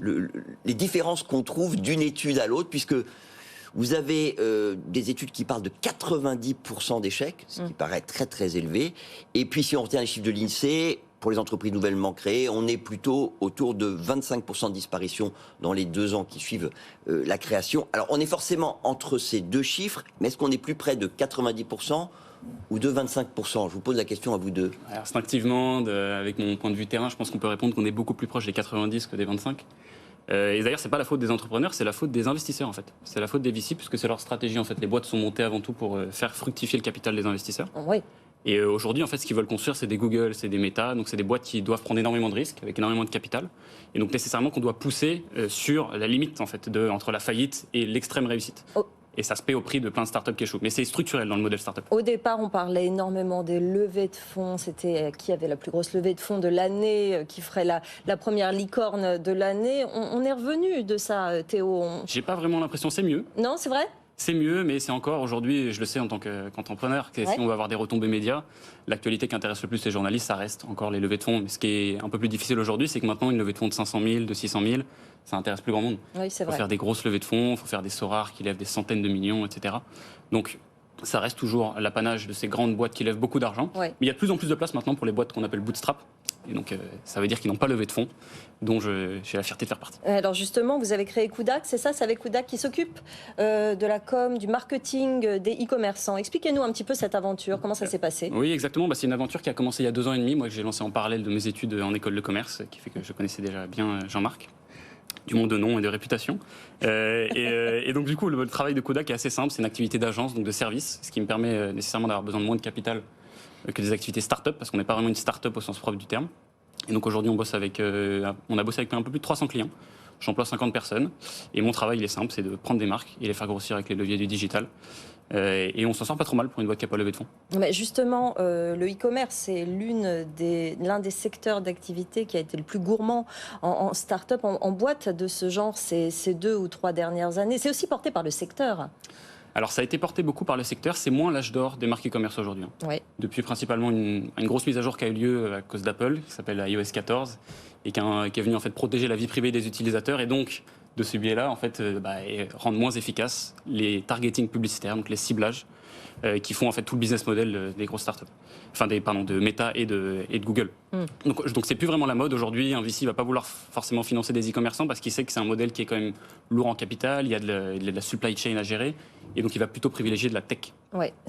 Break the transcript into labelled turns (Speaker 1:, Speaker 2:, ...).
Speaker 1: les différences qu'on trouve d'une étude à l'autre, puisque vous avez des études qui parlent de 90% d'échecs, ce qui paraît très très élevé. Et puis si on retient les chiffres de l'INSEE, pour les entreprises nouvellement créées, on est plutôt autour de 25% de disparition dans les 2 ans qui suivent la création. Alors on est forcément entre ces deux chiffres, mais est-ce qu'on est plus près de 90% ou de 25%? Je vous pose la question à vous deux.
Speaker 2: Alors, instinctivement, avec mon point de vue terrain, je pense qu'on peut répondre qu'on est beaucoup plus proche des 90 que des 25. Et d'ailleurs, c'est pas la faute des entrepreneurs, c'est la faute des investisseurs en fait. C'est la faute des VC puisque c'est leur stratégie en fait. Les boîtes sont montées avant tout pour faire fructifier le capital des investisseurs.
Speaker 3: Oui.
Speaker 2: Et aujourd'hui, en fait, ce qu'ils veulent construire, c'est des Google, c'est des Meta, donc c'est des boîtes qui doivent prendre énormément de risques avec énormément de capital. Et donc nécessairement qu'on doit pousser sur la limite en fait entre la faillite et l'extrême réussite.
Speaker 3: Oh.
Speaker 2: Et ça se paie au prix de plein de startups qui échouent. Mais c'est structurel dans le modèle startup.
Speaker 3: Au départ, on parlait énormément des levées de fonds. C'était qui avait la plus grosse levée de fonds de l'année, qui ferait la première licorne de l'année. On est revenu de ça, Théo.
Speaker 2: J'ai pas vraiment l'impression, c'est mieux.
Speaker 3: Non, c'est vrai ?
Speaker 2: C'est mieux, mais c'est encore aujourd'hui, je le sais en tant qu'entrepreneur, que si on va avoir des retombées médias, l'actualité qui intéresse le plus les journalistes, ça reste encore les levées de fonds. Mais ce qui est un peu plus difficile aujourd'hui, c'est que maintenant, une levée de fonds de 500 000, de 600 000, ça intéresse plus grand monde.
Speaker 3: Oui, c'est vrai.
Speaker 2: Il faut faire des grosses levées de fonds, il faut faire des sauts rares qui lèvent des centaines de millions, etc. Donc, ça reste toujours l'apanage de ces grandes boîtes qui lèvent beaucoup d'argent.
Speaker 3: Oui.
Speaker 2: Mais il y a de plus en plus de place maintenant pour les boîtes qu'on appelle bootstrap. Et donc, ça veut dire qu'ils n'ont pas levé de fonds, dont j'ai la fierté de faire partie.
Speaker 3: Alors justement, vous avez créé Kudak, c'est ça ? C'est avec Kudak qui s'occupe de la com, du marketing des e-commerçants. Expliquez-nous un petit peu cette aventure, comment ça s'est passé ?
Speaker 2: Oui, exactement. C'est une aventure qui a commencé il y a 2 ans et demi, moi que j'ai lancé en parallèle de mes études en école de commerce, qui fait que je connaissais déjà bien Jean-Marc, du monde de nom et de réputation. Et donc du coup, le travail de Kudak est assez simple, c'est une activité d'agence, donc de service, ce qui me permet nécessairement d'avoir besoin de moins de capital que des activités start-up, parce qu'on n'est pas vraiment une start-up au sens propre du terme. Et donc aujourd'hui, on a bossé avec un peu plus de 300 clients. J'emploie 50 personnes. Et mon travail, il est simple, c'est de prendre des marques et les faire grossir avec les leviers du digital. Et on s'en sort pas trop mal pour une boîte qui n'a pas levé de fonds.
Speaker 3: Mais justement, le e-commerce, c'est l'un des secteurs d'activité qui a été le plus gourmand en start-up, en boîte de ce genre ces 2 ou 3 dernières années. C'est aussi porté par le secteur.
Speaker 2: Alors ça a été porté beaucoup par le secteur, c'est moins l'âge d'or des marques e-commerce aujourd'hui.
Speaker 3: Oui.
Speaker 2: Depuis principalement une grosse mise à jour qui a eu lieu à cause d'Apple, qui s'appelle iOS 14, et qui est venu en fait protéger la vie privée des utilisateurs et donc de ce biais-là en fait et rendre moins efficaces les targeting publicitaires, donc les ciblages qui font en fait tout le business model des grosses startups, de Meta et de Google. Donc c'est plus vraiment la mode aujourd'hui. Un VC va pas vouloir forcément financer des e-commerçants parce qu'il sait que c'est un modèle qui est quand même lourd en capital, il y a de la supply chain à gérer et donc il va plutôt privilégier de la tech.
Speaker 3: Ouais.